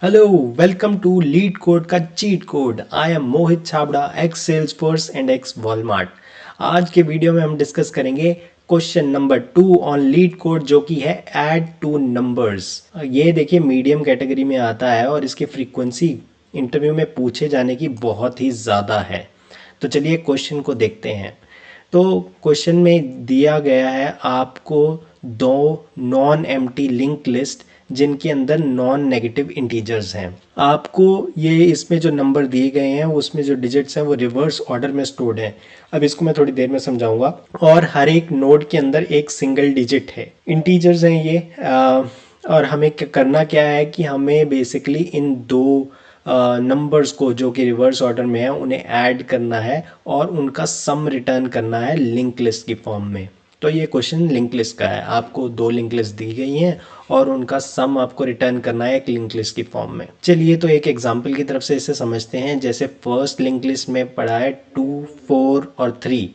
Hello, welcome to LeetCode का cheat code. I am Mohit Chhabra, ex Salesforce and ex Walmart. आज के video में हम डिस्कस करेंगे question number 2 on LeetCode, जो कि है ऐड टू नंबर्स। ये देखिए मीडियम कैटेगरी में आता है और इसकी फ्रीक्वेंसी इंटरव्यू में पूछे जाने की बहुत ही ज़्यादा है। तो चलिए क्वेश्चन को देखते हैं। तो क्वेश्चन में दिया गया है आपको दो नॉन एम्प्टी लिंक लिस्ट जिनके अंदर नॉन नेगेटिव इंटीजर्स हैं। आपको ये इसमें जो नंबर दिए गए हैं उसमें जो डिजिट्स हैं वो रिवर्स ऑर्डर में स्टोर्ड हैं। अब इसको मैं थोड़ी देर में समझाऊंगा। और हर एक नोड के अंदर एक सिंगल डिजिट है, इंटीजर्स हैं ये। और हमें करना क्या है कि हमें बेसिकली इन दो नंबर्स को जो कि रिवर्स ऑर्डर में है उन्हें ऐड करना है और उनका सम रिटर्न करना है लिंक लिस्ट की फॉर्म में। तो ये क्वेश्चन लिंक लिस्ट का है। आपको दो लिंक लिस्ट दी गई हैं और उनका सम आपको रिटर्न करना है एक लिंक लिस्ट की फॉर्म में। चलिए तो एक एग्जांपल की तरफ से इसे समझते हैं। जैसे फर्स्ट लिंक लिस्ट में पड़ा है 2, 4 और 3,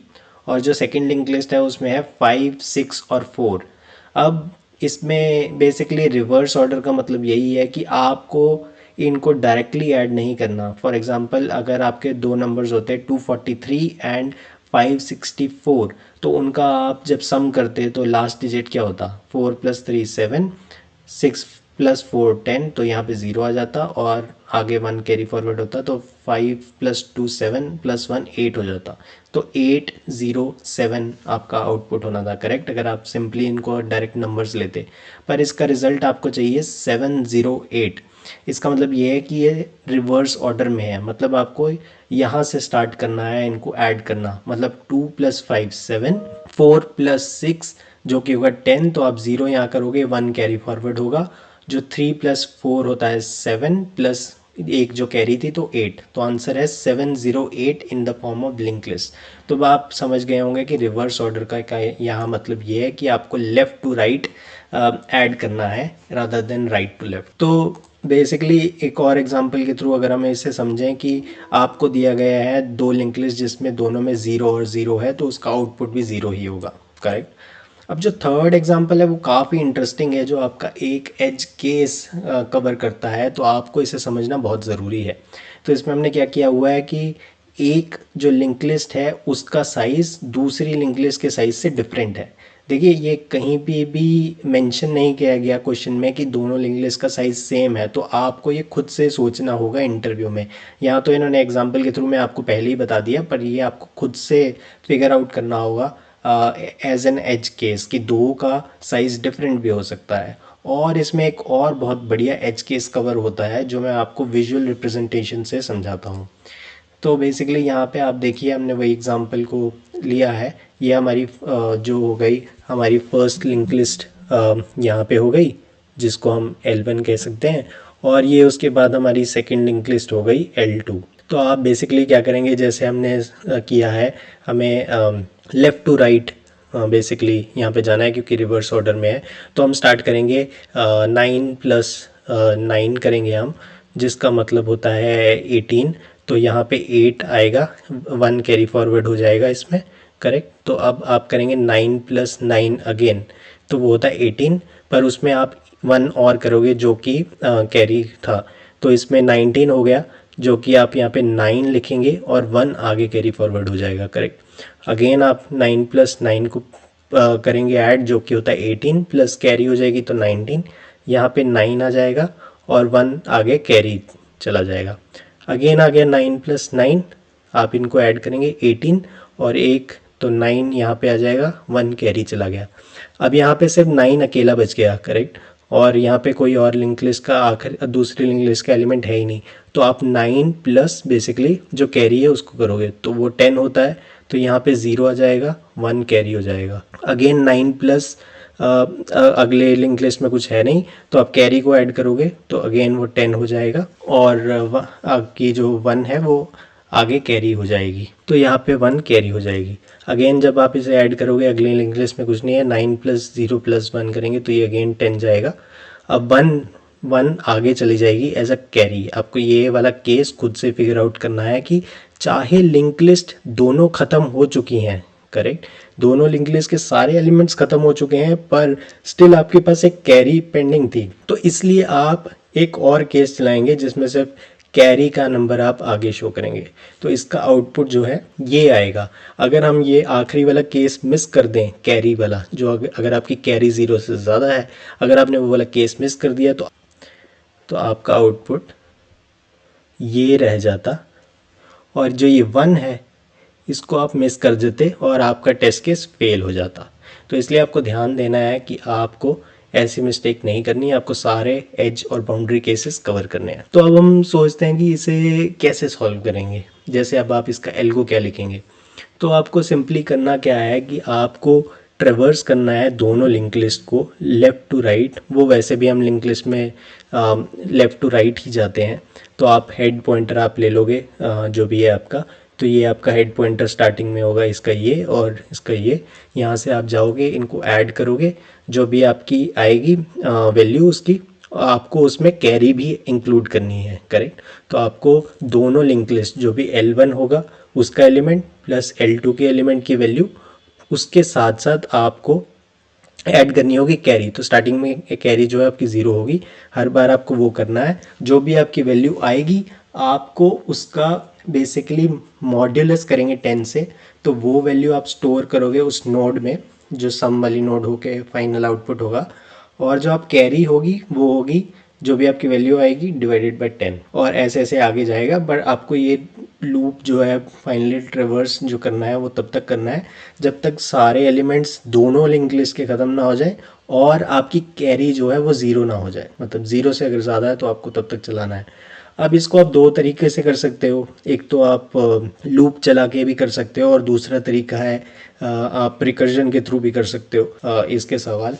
और जो सेकंड लिंक लिस्ट है उसमें है 5, 6 और 4। अब इसमें बेसिकली रिवर्स ऑर्डर का मतलब यही है कि आपको इनको डायरेक्टली ऐड नहीं करना। फॉर एग्जांपल अगर आपके दो नंबर्स होते हैं 243 एंड 564, तो उनका आप जब सम करते तो लास्ट डिजिट क्या होता? 4 + 3 7, 6 + 4 10, तो यहाँ पे 0 आ जाता और आगे 1 कैरी फॉरवर्ड होता, तो 5 + 2 7 + 1 8 हो जाता। तो 8 0 7 आपका आउटपुट होना था करेक्ट, अगर आप सिंपली इनको डायरेक्ट नंबर्स लेते। पर इसका रिजल्ट आपको चाहिए 708। इसका मतलब ये है कि ये रिवर्स ऑर्डर में है, मतलब आपको यहाँ से स्टार्ट करना है इनको ऐड करना। मतलब 2 + 5 7, 4 + 6 जो कि होगा 10, तो आप 0 यहाँ करोगे, 1 कैरी फॉरवर्ड होगा। जो 3 + 4 होता है 7 प्लस एक जो कैरी थी तो 8, तो आंसर है 708 in the form of link list. तो अब आप समझ गए होंगे कि रिवर्स ऑर्डर का यहाँ मतलब ये है कि आपको लेफ़्ट टू राइट ऐड करना है rather than right to left. तो बेसिकली एक और एग्जांपल के थ्रू अगर हम इसे समझें कि आपको दिया गया है दो लिंक लिस्ट जिसमें दोनों में 0 और 0 है, तो उसका आउटपुट भी 0 ही होगा करेक्ट। अब जो थर्ड एग्जांपल है वो काफ़ी इंटरेस्टिंग है, जो आपका एक एज केस कवर करता है, तो आपको इसे समझना बहुत ज़रूरी है। तो इसमें हमने क्या किया हुआ है कि एक जो लिंक लिस्ट है उसका साइज़ दूसरी लिंक लिस्ट के साइज़ से डिफरेंट है। देखिए ये कहीं भी मेंशन नहीं किया गया क्वेश्चन में कि दोनों लिंक लिस्ट का साइज़ सेम है, तो आपको ये खुद से सोचना होगा इंटरव्यू में। यहाँ तो इन्होंने एग्जांपल के थ्रू मैं आपको पहले ही बता दिया, पर ये आपको खुद से फिगर आउट करना होगा एज एन एज केस कि दो का साइज़ डिफरेंट भी हो सकता है। और इसमें एक और बहुत बढ़िया एज केस कवर होता है जो मैं आपको विजुअल रिप्रेजेंटेशन से समझाता हूँ। तो बेसिकली यहाँ पे आप देखिए हमने वही एग्जांपल को लिया है। ये हमारी जो हो गई हमारी फर्स्ट लिंक लिस्ट यहाँ पे हो गई, जिसको हम L1 कह सकते हैं, और ये उसके बाद हमारी सेकंड लिंक लिस्ट हो गई L2। तो आप बेसिकली क्या करेंगे, जैसे हमने किया है, हमें लेफ़्ट टू राइट बेसिकली यहाँ पे जाना है क्योंकि रिवर्स ऑर्डर में है। तो हम स्टार्ट करेंगे 9 + 9 करेंगे हम, जिसका मतलब होता है 18। तो यहाँ पे 8 आएगा, 1 कैरी फॉरवर्ड हो जाएगा इसमें करेक्ट। तो अब आप करेंगे 9 + 9 अगेन, तो वो होता है 18, पर उसमें आप 1 और करोगे जो कि कैरी था, तो इसमें 19 हो गया, जो कि आप यहाँ पे 9 लिखेंगे और 1 आगे कैरी फॉरवर्ड हो जाएगा करेक्ट। अगेन आप 9 + 9 को करेंगे ऐड, जो कि होता है 18 प्लस कैरी हो जाएगी तो 19, यहाँ पे 9 आ जाएगा और 1 आगे कैरी चला जाएगा। अगेन आ गया 9 + 9, आप इनको ऐड करेंगे 18 और एक, तो 9 यहाँ पे आ जाएगा, 1 कैरी चला गया। अब यहाँ पे सिर्फ 9 अकेला बच गया करेक्ट, और यहाँ पे कोई और लिंक लिस्ट का आखिर दूसरी लिंक लिस्ट का एलिमेंट है ही नहीं। तो आप 9 प्लस बेसिकली जो कैरी है उसको करोगे तो वो 10 होता है, तो यहाँ पे 0 आ जाएगा, 1 कैरी हो जाएगा। अगेन 9 प्लस अगले लिंक लिस्ट में कुछ है नहीं, तो आप कैरी को ऐड करोगे तो अगेन वो 10 हो जाएगा, और आपकी जो 1 है वो आगे कैरी हो जाएगी, तो यहाँ पे 1 कैरी हो जाएगी। अगेन जब आप इसे ऐड करोगे, अगले लिंक लिस्ट में कुछ नहीं है, 9 + 0 + 1 करेंगे तो ये अगेन 10 जाएगा। अब 1 आगे चली जाएगी एज अ कैरी। आपको ये वाला केस खुद से फिगर आउट करना है कि चाहे लिंक लिस्ट दोनों ख़त्म हो चुकी हैं करेक्ट, दोनों लिंक लिस्ट के सारे एलिमेंट्स खत्म हो चुके हैं, पर स्टिल आपके पास एक कैरी पेंडिंग थी, तो इसलिए आप एक और केस चलाएंगे जिसमें सिर्फ कैरी का नंबर आप आगे शो करेंगे, तो इसका आउटपुट जो है ये आएगा। अगर हम ये आखिरी वाला केस मिस कर दें, कैरी वाला, जो अगर आपकी कैरी 0 से ज़्यादा है, अगर आपने वो वाला केस मिस कर दिया तो आपका आउटपुट ये रह जाता, और जो ये 1 है इसको आप मिस कर देते और आपका टेस्ट केस फेल हो जाता। तो इसलिए आपको ध्यान देना है कि आपको ऐसी मिस्टेक नहीं करनी है, आपको सारे एज और बाउंड्री केसेस कवर करने हैं। तो अब हम सोचते हैं कि इसे कैसे सॉल्व करेंगे। जैसे अब आप इसका एल्गो क्या लिखेंगे, तो आपको सिंपली करना क्या है कि आपको ट्रेवर्स करना है दोनों लिंक लिस्ट को लेफ़्ट टू राइट। वो वैसे भी हम लिंक लिस्ट में लेफ़्ट टू राइट ही जाते हैं। तो आप हेड पॉइंटर आप ले लोगे, जो भी है आपका, तो ये आपका हेड पॉइंटर स्टार्टिंग में होगा इसका ये और इसका ये। यहाँ से आप जाओगे, इनको ऐड करोगे, जो भी आपकी आएगी वैल्यू उसकी आपको उसमें कैरी भी इंक्लूड करनी है, करेक्ट। तो आपको दोनों लिंक लिस्ट जो भी L1 होगा उसका एलिमेंट प्लस L2 के एलिमेंट की वैल्यू, उसके साथ साथ आपको ऐड करनी होगी कैरी। तो स्टार्टिंग में कैरी जो है आपकी 0 होगी, हर बार आपको वो करना है। जो भी आपकी वैल्यू आएगी आपको उसका बेसिकली मॉड्यूलस करेंगे 10 से, तो वो वैल्यू आप स्टोर करोगे उस नोड में, जो सम वाली नोड होके फाइनल आउटपुट होगा। और जो आप कैरी होगी वो होगी जो भी आपकी वैल्यू आएगी डिवाइडेड बाय 10, और ऐसे ऐसे आगे जाएगा। बट आपको ये लूप जो है फाइनली ट्रेवर्स जो करना है वो तब तक करना है जब तक सारे एलिमेंट्स दोनों लिंक लिस्ट के ख़त्म ना हो जाए और आपकी कैरी जो है वो 0 ना हो जाए। मतलब 0 से अगर ज़्यादा है तो आपको तब तक चलाना है। अब इसको आप दो तरीके से कर सकते हो, एक तो आप लूप चला के भी कर सकते हो और दूसरा तरीका है आप रिकर्जन के थ्रू भी कर सकते हो इसके सवाल।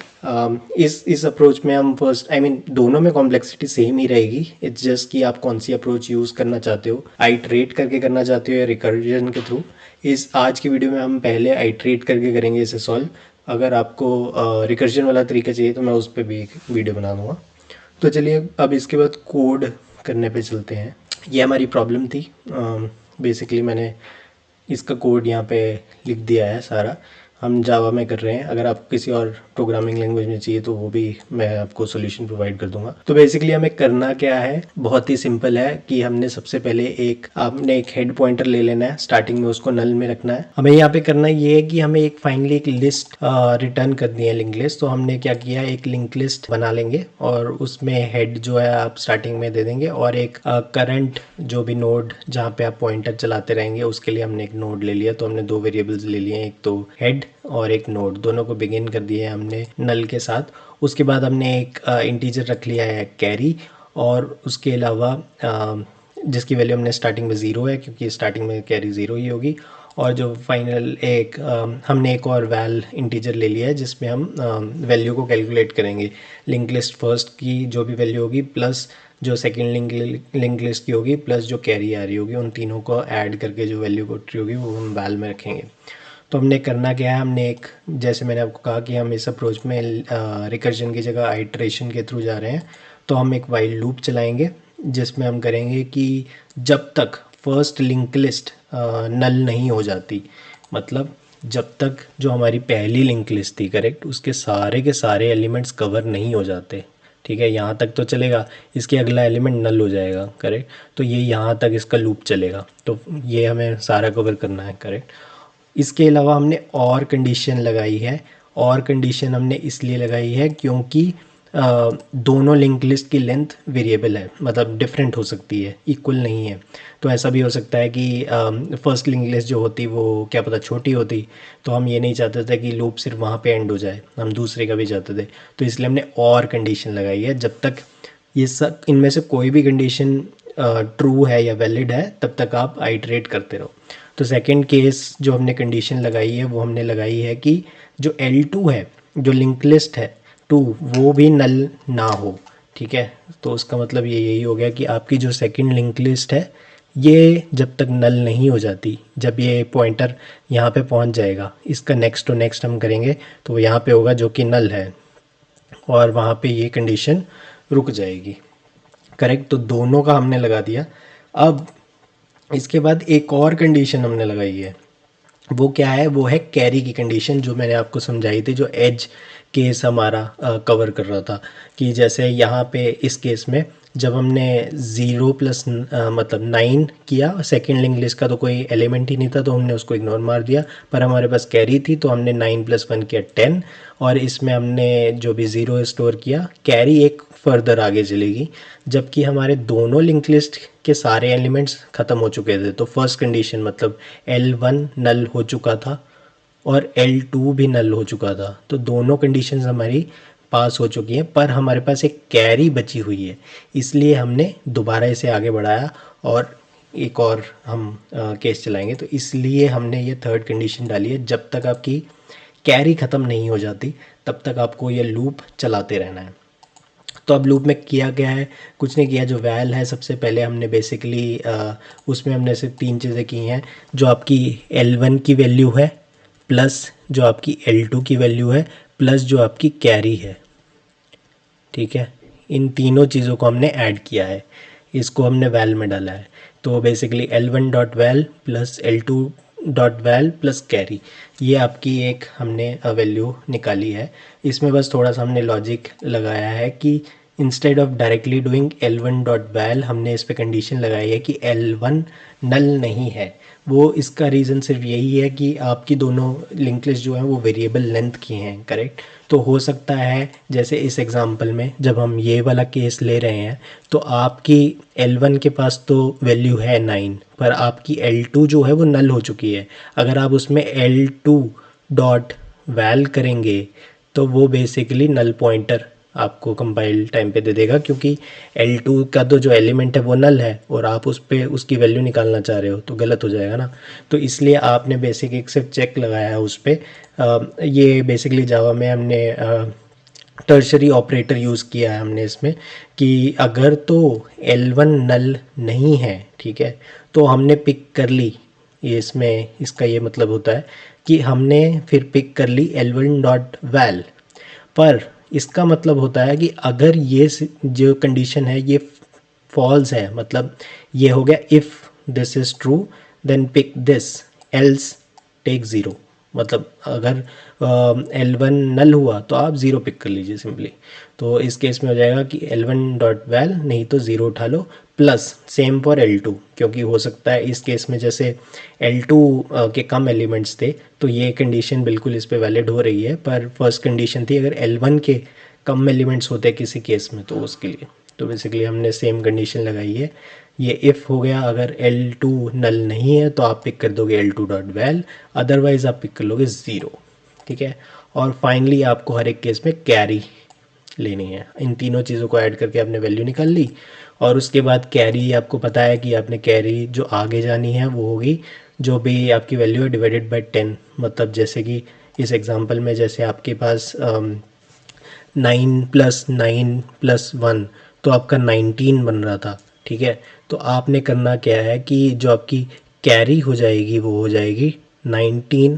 इस अप्रोच में हम फर्स्ट दोनों में कॉम्प्लेक्सिटी सेम ही रहेगी। इट्स जस्ट कि आप कौन सी अप्रोच यूज़ करना चाहते हो, आइट्रेट करके करना चाहते हो या रिकर्जन के थ्रू। इस आज की वीडियो में हम पहले आइट्रेट करके करेंगे इसे सॉल्व। अगर आपको रिकर्जन वाला तरीका चाहिए तो मैं उस पर भी एक वीडियो बना दूँगा। तो चलिए अब इसके बाद कोड करने पे चलते हैं। ये हमारी प्रॉब्लम थी। बेसिकली मैंने इसका कोड यहाँ पे लिख दिया है सारा। हम जावा में कर रहे हैं, अगर आपको किसी और प्रोग्रामिंग लैंग्वेज में चाहिए तो वो भी मैं आपको सॉल्यूशन प्रोवाइड कर दूंगा। तो बेसिकली हमें करना क्या है, बहुत ही सिंपल है कि हमने सबसे पहले आपने एक हेड पॉइंटर ले लेना है, स्टार्टिंग में उसको नल में रखना है। हमें यहाँ पे करना ये है कि हमें एक फाइनली एक लिस्ट रिटर्न करनी है, लिंक लिस्ट। तो हमने क्या किया, एक लिंक लिस्ट बना लेंगे और उसमें हेड जो है आप स्टार्टिंग में दे देंगे और एक करंट जो भी नोड जहाँ पे आप पॉइंटर चलाते रहेंगे उसके लिए हमने एक नोड ले लिया। तो हमने दो वेरिएबल्स ले लिए, एक तो हेड और एक नोड, दोनों को बिगिन कर दिए हमने नल के साथ। उसके बाद हमने एक इंटीजर रख लिया है कैरी, और उसके अलावा जिसकी वैल्यू हमने स्टार्टिंग में 0 है क्योंकि स्टार्टिंग में कैरी 0 ही होगी। और जो फाइनल हमने एक और वैल इंटीजर ले लिया है जिसमें हम वैल्यू को कैलकुलेट करेंगे। लिंक लिस्ट फर्स्ट की जो भी वैल्यू होगी प्लस जो सेकंड लिंक लिस्ट की होगी प्लस जो कैरी आ रही होगी, उन तीनों को ऐड करके जो वैल्यू कोट्री होगी वो हम वैल में रखेंगे। तो हमने करना क्या है, हमने एक, जैसे मैंने आपको कहा कि हम इस अप्रोच में रिकर्जन की जगह आइट्रेशन के थ्रू जा रहे हैं। तो हम एक वाइल लूप चलाएंगे जिसमें हम करेंगे कि जब तक फर्स्ट लिंक लिस्ट नल नहीं हो जाती, मतलब जब तक जो हमारी पहली लिंक लिस्ट थी, करेक्ट, उसके सारे के सारे एलिमेंट्स कवर नहीं हो जाते, ठीक है, यहाँ तक तो चलेगा, इसके अगला एलिमेंट नल हो जाएगा, करेक्ट। तो ये यहाँ तक इसका लूप चलेगा। तो ये हमें सारा कवर करना है, करेक्ट। इसके अलावा हमने और कंडीशन लगाई है, और कंडीशन हमने इसलिए लगाई है क्योंकि दोनों लिंक लिस्ट की लेंथ वेरिएबल है, मतलब डिफरेंट हो सकती है, इक्वल नहीं है। तो ऐसा भी हो सकता है कि फर्स्ट लिंक लिस्ट जो होती वो क्या पता छोटी होती, तो हम ये नहीं चाहते थे कि लूप सिर्फ वहाँ पे एंड हो जाए, हम दूसरे का भी चाहते थे। तो इसलिए हमने और कंडीशन लगाई है, जब तक ये सब इनमें से कोई भी कंडीशन ट्रू है या वैलिड है तब तक आप आइट्रेट करते रहो। तो सेकंड केस जो हमने कंडीशन लगाई है वो हमने लगाई है कि जो L2 है, जो लिंक लिस्ट है 2, वो भी नल ना हो, ठीक है। तो उसका मतलब ये यही हो गया कि आपकी जो सेकंड लिंक लिस्ट है ये जब तक नल नहीं हो जाती, जब ये पॉइंटर यहाँ पे पहुँच जाएगा, इसका नेक्स्ट टू नेक्स्ट हम करेंगे तो यहाँ पे होगा जो कि नल है, और वहाँ पे ये कंडीशन रुक जाएगी, करेक्ट। तो दोनों का हमने लगा दिया। अब इसके बाद एक और कंडीशन हमने लगाई है, वो क्या है, वो है कैरी की कंडीशन, जो मैंने आपको समझाई थी, जो एज केस हमारा कवर कर रहा था। कि जैसे यहाँ पे इस केस में जब हमने 0 प्लस मतलब 9 किया, सेकेंड लिंक लिस्ट का तो कोई एलिमेंट ही नहीं था तो हमने उसको इग्नोर मार दिया, पर हमारे पास कैरी थी तो हमने 9 प्लस 1 किया 10, और इसमें हमने जो भी 0 स्टोर किया, कैरी एक फर्दर आगे चलेगी, जबकि हमारे दोनों लिंक लिस्ट के सारे एलिमेंट्स ख़त्म हो चुके थे। तो फर्स्ट कंडीशन मतलब L1 नल हो चुका था और L2 भी नल हो चुका था, तो दोनों कंडीशंस हमारी पास हो चुकी हैं, पर हमारे पास एक कैरी बची हुई है, इसलिए हमने दोबारा इसे आगे बढ़ाया और एक और हम केस चलाएंगे। तो इसलिए हमने ये थर्ड कंडीशन डाली है, जब तक आपकी कैरी ख़त्म नहीं हो जाती तब तक आपको ये लूप चलाते रहना है। तो अब लूप में किया गया है, कुछ नहीं किया। जो वैल है, सबसे पहले हमने बेसिकली उसमें हमने सिर्फ तीन चीज़ें की हैं, जो आपकी L1 की वैल्यू है, प्लस जो आपकी L2 की वैल्यू है, प्लस जो आपकी कैरी है, ठीक है। इन तीनों चीज़ों को हमने ऐड किया है, इसको हमने वैल में डाला है। तो basically L1 dot val plus L2 dot val plus carry, ये आपकी एक हमने वैल्यू निकाली है। इसमें बस थोड़ा सा हमने लॉजिक लगाया है कि instead of directly doing L1 dot val, हमने इस पे कंडीशन लगाई है कि L1 नल नहीं है। वो इसका रीज़न सिर्फ यही है कि आपकी दोनों लिंक लिस्ट जो है वो वेरिएबल लेंथ की हैं, करेक्ट। तो हो सकता है जैसे इस एग्जांपल में जब हम ये वाला केस ले रहे हैं, तो आपकी L1 के पास तो वैल्यू है 9, पर आपकी L2 जो है वो नल हो चुकी है। अगर आप उसमें L2 डॉट वैल करेंगे तो वो बेसिकली नल पॉइंटर आपको कंपाइल टाइम पे दे देगा, क्योंकि L2 का तो जो एलिमेंट है वो नल है और आप उस पर उसकी वैल्यू निकालना चाह रहे हो, तो गलत हो जाएगा ना। तो इसलिए आपने बेसिक एक सिर्फ चेक लगाया है उस पर। ये बेसिकली जावा में हमने टर्शरी ऑपरेटर यूज़ किया है हमने इसमें, कि अगर तो L1 नल नहीं है, ठीक है, तो हमने पिक कर ली। ये इसमें इसका ये मतलब होता है कि हमने फिर पिक कर ली L1 डॉट वैल, पर इसका मतलब होता है कि अगर ये जो कंडीशन है ये फॉल्स है, मतलब ये हो गया if this is true then pick this, else take zero. मतलब अगर L1 नल हुआ तो आप ज़ीरो पिक कर लीजिए सिंपली। तो इस केस में हो जाएगा कि L1 डॉट वैल, नहीं तो ज़ीरो उठा लो, प्लस सेम फॉर L2, क्योंकि हो सकता है इस केस में जैसे L2 के कम एलिमेंट्स थे तो ये कंडीशन बिल्कुल इस पे वैलिड हो रही है, पर फर्स्ट कंडीशन थी अगर L1 के कम एलिमेंट्स होते किसी केस में तो उसके लिए। तो बेसिकली हमने सेम कंडीशन लगाई है। ये इफ़ हो गया, अगर L2 नल नहीं है तो आप पिक कर दोगे L2 डॉट वैल, अदरवाइज़ आप पिक कर लोगे ज़ीरो, ठीक है। और फाइनली आपको हर एक केस में कैरी लेनी है। इन तीनों चीज़ों को ऐड करके आपने वैल्यू निकाल ली, और उसके बाद कैरी आपको पता है कि आपने कैरी जो आगे जानी है वो होगी जो भी आपकी वैल्यू है डिवाइडेड बाय 10। मतलब जैसे कि इस एग्जांपल में जैसे आपके पास 9 + 9 + 1 तो आपका 19 बन रहा था, ठीक है। तो आपने करना क्या है कि जो आपकी कैरी हो जाएगी वो हो जाएगी 19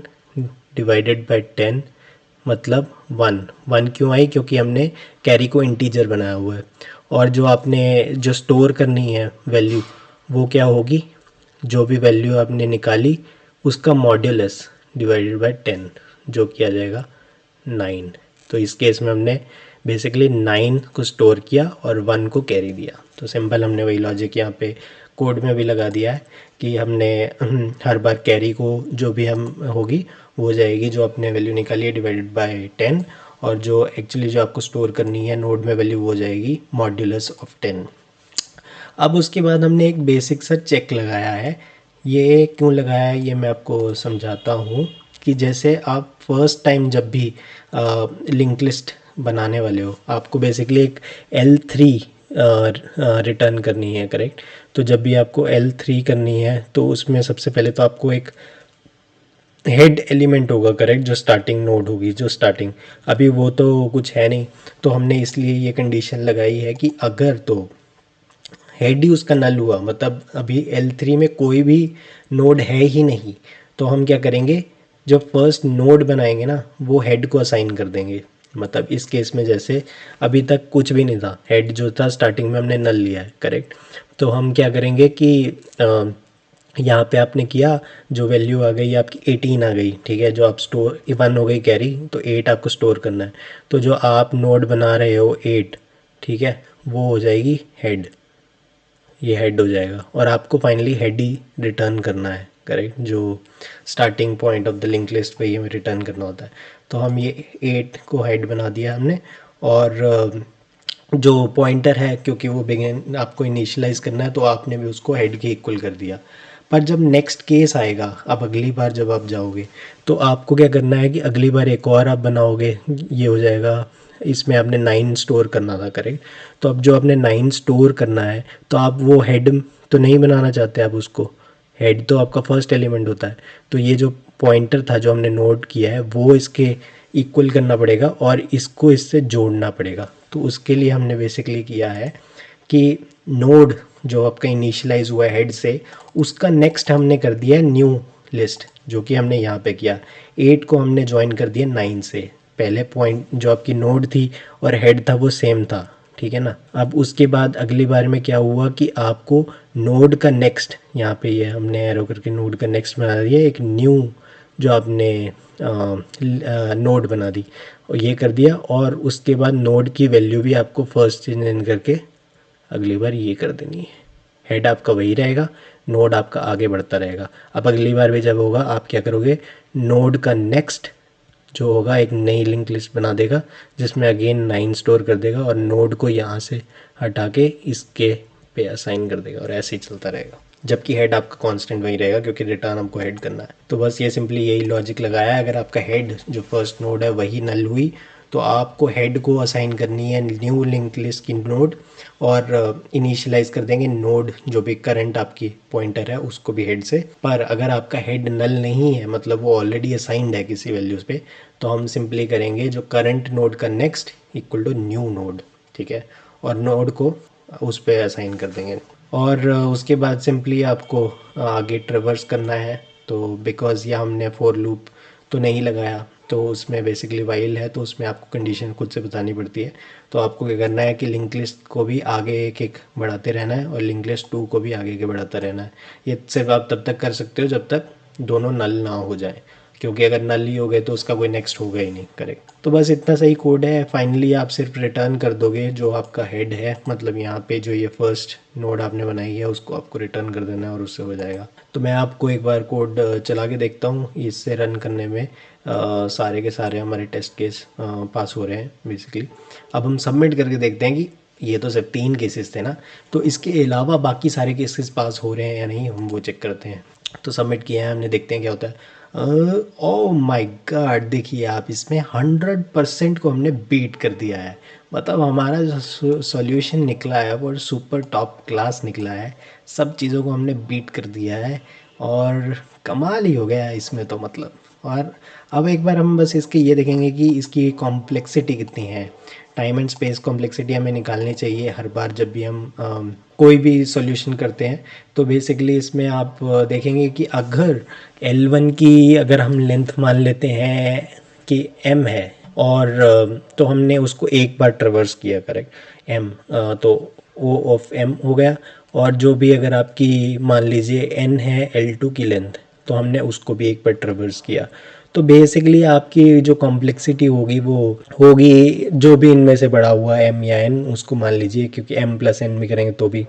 डिवाइडेड बाय 10, मतलब 1। 1 क्यों आई? क्योंकि हमने कैरी को इंटीजर बनाया हुआ है। और जो आपने जो स्टोर करनी है वैल्यू, वो क्या होगी? जो भी वैल्यू आपने निकाली उसका मॉड्यूलस डिवाइडेड बाय 10, जो किया जाएगा 9। तो इस केस में हमने बेसिकली 9 को स्टोर किया और 1 को कैरी दिया। तो सिंपल हमने वही लॉजिक यहाँ पे कोड में भी लगा दिया है कि हमने हर बार कैरी को जो भी हम होगी वो हो जाएगी जो आपने वैल्यू निकाली है डिवाइडेड बाय 10, और जो एक्चुअली जो आपको स्टोर करनी है नोड में वैल्यू वो हो जाएगी मॉड्यूलस ऑफ 10। अब उसके बाद हमने एक बेसिक सा चेक लगाया है। ये क्यों लगाया है ये मैं आपको समझाता हूँ। कि जैसे आप फर्स्ट टाइम जब भी लिंक लिस्ट बनाने वाले हो, आपको बेसिकली एक L3 रिटर्न करनी है, करेक्ट। तो जब भी आपको L3 करनी है तो उसमें सबसे पहले तो आपको एक हेड एलिमेंट होगा, करेक्ट, जो स्टार्टिंग नोड होगी, जो स्टार्टिंग, अभी वो तो कुछ है नहीं। तो हमने इसलिए ये कंडीशन लगाई है कि अगर तो हेड ही उसका नल हुआ, मतलब अभी L3 में कोई भी नोड है ही नहीं, तो हम क्या करेंगे, जब फर्स्ट नोड बनाएंगे ना वो हेड को असाइन कर देंगे। मतलब इस केस में जैसे अभी तक कुछ भी नहीं था, हेड जो था स्टार्टिंग में हमने नल लिया है, करेक्ट। तो हम क्या करेंगे कि यहाँ पे आपने किया, जो वैल्यू आ गई आपकी 18 आ गई, ठीक है, जो आप स्टोर 1 हो गई कैरी, तो 8 आपको स्टोर करना है। तो जो आप नोड बना रहे हो 8, ठीक है, वो हो जाएगी हेड, ये हेड हो जाएगा और आपको फाइनली हेड ही रिटर्न करना है, करेक्ट। जो starting point of the link list पे ही हमें रिटर्न करना होता है। तो हम ये 8 को हेड बना दिया हमने, और जो पॉइंटर है क्योंकि वो बिगिन आपको इनिशियलाइज करना है तो आपने भी उसको हेड के इक्वल कर दिया। पर जब नेक्स्ट केस आएगा, अब अगली बार जब आप जाओगे तो आपको क्या करना है कि अगली बार एक और आप बनाओगे, ये हो जाएगा, इसमें आपने 9 स्टोर करना था, करेक्ट। तो अब जो आपने 9 स्टोर करना है तो आप वो हेड तो नहीं बनाना चाहते आप उसको, हेड तो आपका फर्स्ट एलिमेंट होता है। तो ये जो पॉइंटर था जो हमने नोट किया है वो इसके इक्वल करना पड़ेगा और इसको इससे जोड़ना पड़ेगा। तो उसके लिए हमने बेसिकली किया है कि नोड जो आपका इनिशियलाइज हुआ है हेड से, उसका नेक्स्ट हमने कर दिया है न्यू लिस्ट, जो कि हमने यहाँ पे किया। 8 को हमने ज्वाइन कर दिया 9 से, पहले पॉइंट जो आपकी नोड थी और हेड था वो सेम था, ठीक है ना। अब उसके बाद अगली बार में क्या हुआ कि आपको नोड का नेक्स्ट, यहाँ पे ये हमने एरो करके नोड का नेक्स्ट बना दिया, एक न्यू जो आपने नोड बना दी और ये कर दिया, और उसके बाद नोड की वैल्यू भी आपको फर्स्ट चेंज इन करके अगली बार ये कर देनी है। हेड आपका वही रहेगा, नोड आपका आगे बढ़ता रहेगा। अब अगली बार भी जब होगा आप क्या करोगे, नोड का नेक्स्ट जो होगा एक नई लिंक लिस्ट बना देगा जिसमें अगेन 9 स्टोर कर देगा और नोड को यहाँ से हटा के इसके पे असाइन कर देगा और ऐसे ही चलता रहेगा, जबकि हेड आपका कांस्टेंट वही रहेगा क्योंकि रिटर्न हमको हेड करना है। तो बस ये सिंपली यही लॉजिक लगाया है। अगर आपका हेड जो फर्स्ट नोड है वही नल हुई तो आपको हेड को असाइन करनी है न्यू लिंक लिस्ट की नोड, और इनिशियलाइज कर देंगे नोड जो भी करंट आपकी पॉइंटर है उसको भी हेड से। पर अगर आपका हेड नल नहीं है, मतलब वो ऑलरेडी असाइंड है किसी वैल्यूज़ पे, तो हम सिंपली करेंगे जो करंट नोड का next equal to new node, ठीक है, और नोड को उस पर असाइन कर देंगे। और उसके बाद सिंपली आपको आगे ट्रेवर्स करना है। तो बिकॉज़ ये हमने फॉर लूप तो नहीं लगाया, तो उसमें बेसिकली वाइल है तो उसमें आपको कंडीशन खुद से बतानी पड़ती है। तो आपको क्या करना है कि लिंक लिस्ट को भी आगे एक एक बढ़ाते रहना है और लिंक लिस्ट 2 को भी आगे के बढ़ाता रहना है। ये सिर्फ आप तब तक कर सकते हो जब तक दोनों नल ना हो जाए, क्योंकि अगर नल ही हो गए तो उसका कोई नेक्स्ट होगा ही नहीं, करेक्ट। तो बस इतना सही कोड है। फाइनली आप सिर्फ रिटर्न कर दोगे जो आपका हेड है, मतलब यहाँ पे जो ये फर्स्ट नोड आपने बनाई है उसको आपको रिटर्न कर देना है और उससे हो जाएगा। तो मैं आपको एक बार कोड चला के देखता हूँ, इससे रन करने में सारे के सारे हमारे टेस्ट केस पास हो रहे हैं बेसिकली। अब हम सबमिट करके देखते हैं कि ये तो सिर्फ 3 केसेस थे ना, तो इसके अलावा बाकी सारे केसेस पास हो रहे हैं या नहीं, हम वो चेक करते हैं। तो सबमिट किया है हमने, देखते हैं क्या होता है। ओ माय गॉड, देखिए आप, इसमें 100% को हमने बीट कर दिया है। मतलब हमारा जो सॉल्यूशन निकला है वो सुपर टॉप क्लास निकला है, सब चीज़ों को हमने बीट कर दिया है और कमाल ही हो गया है इसमें तो, मतलब। और अब एक बार हम बस इसके ये देखेंगे कि इसकी कॉम्प्लेक्सिटी कितनी है। टाइम एंड स्पेस कॉम्प्लेक्सिटी हमें निकालनी चाहिए हर बार जब भी हम कोई भी सॉल्यूशन करते हैं। तो बेसिकली इसमें आप देखेंगे कि अगर L1 की अगर हम लेंथ मान लेते हैं कि m है, और तो हमने उसको एक बार ट्रेवर्स किया, करेक्ट, m, तो O ऑफ m हो गया। और जो भी अगर आपकी मान लीजिए n है L2 की लेंथ, तो हमने उसको भी एक बार ट्रेवर्स किया। तो बेसिकली आपकी जो कॉम्प्लेक्सिटी होगी वो होगी जो भी इनमें से बड़ा हुआ m या n, उसको मान लीजिए, क्योंकि m प्लस n भी करेंगे तो भी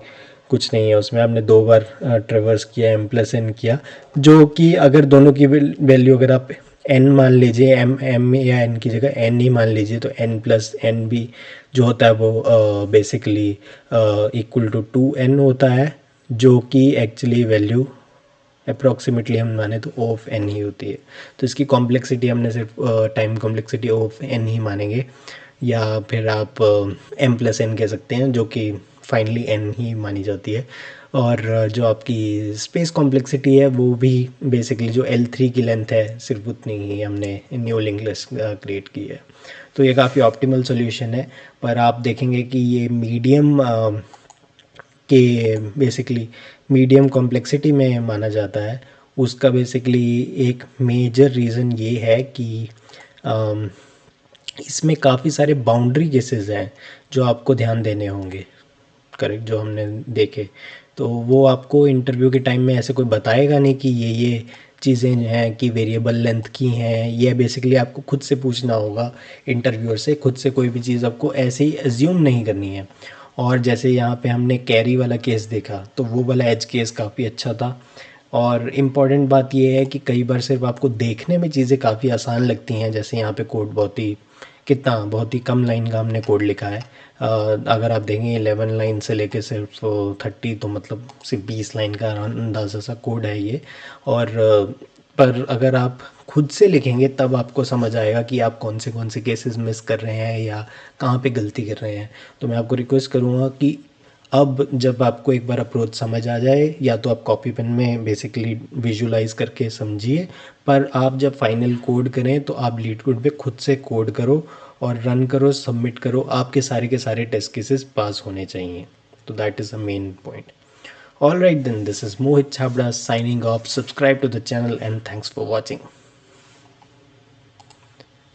कुछ नहीं है उसमें। आपने 2 बार ट्रेवर्स किया, m प्लस n किया, जो कि अगर दोनों की वैल्यू अगर आप n मान लीजिए, m या n की जगह n ही मान लीजिए, तो n प्लस n भी जो होता है वो बेसिकली इक्वल टू 2n होता है, जो कि एक्चुअली वैल्यू अप्रॉक्सीमेटली हम माने तो O ऑफ n ही होती है। तो इसकी कॉम्प्लेक्सिटी हमने सिर्फ time complexity O of n ही मानेंगे, या फिर आप m प्लस n कह सकते हैं, जो कि फाइनली n ही मानी जाती है। और जो आपकी स्पेस कॉम्प्लेक्सिटी है वो भी बेसिकली जो L3 की लेंथ है सिर्फ उतनी ही हमने न्यू लिंक लिस्ट क्रिएट की है। तो ये काफ़ी ऑप्टिमल सॉल्यूशन है। पर आप देखेंगे कि ये मीडियम के बेसिकली मीडियम कॉम्प्लेक्सिटी में माना जाता है। उसका बेसिकली एक मेजर रीज़न ये है कि इसमें काफ़ी सारे बाउंड्री केसेस हैं जो आपको ध्यान देने होंगे, करेक्ट, जो हमने देखे। तो वो आपको इंटरव्यू के टाइम में ऐसे कोई बताएगा नहीं कि ये चीज़ें हैं कि वेरिएबल लेंथ की हैं। ये बेसिकली आपको खुद से पूछना होगा इंटरव्यूअर से, खुद से कोई भी चीज़ आपको ऐसे ही एज्यूम नहीं करनी है। और जैसे यहाँ पे हमने कैरी वाला केस देखा तो वो वाला एज केस काफ़ी अच्छा था। और इम्पॉर्टेंट बात ये है कि कई बार सिर्फ आपको देखने में चीज़ें काफ़ी आसान लगती हैं, जैसे यहाँ पे कोड बहुत ही कम लाइन का हमने कोड लिखा है। अगर आप देखें 11 लाइन से लेके सिर्फ 30, तो मतलब सिर्फ 20 लाइन का अंदाज़ा सा कोड है ये। और पर अगर आप खुद से लिखेंगे तब आपको समझ आएगा कि आप कौन से केसेस मिस कर रहे हैं या कहाँ पे गलती कर रहे हैं। तो मैं आपको रिक्वेस्ट करूँगा कि अब जब आपको एक बार अप्रोच समझ आ जाए, या तो आप कॉपी पेन में बेसिकली विजुलाइज करके समझिए, पर आप जब फाइनल कोड करें तो आप लीड कोड पे खुद से कोड करो और रन करो, सबमिट करो। आपके सारे के सारे टेस्ट केसेस पास होने चाहिए। तो that is the main point. All right then, this is Mohit Chabda signing off. Subscribe to the channel and thanks for watching.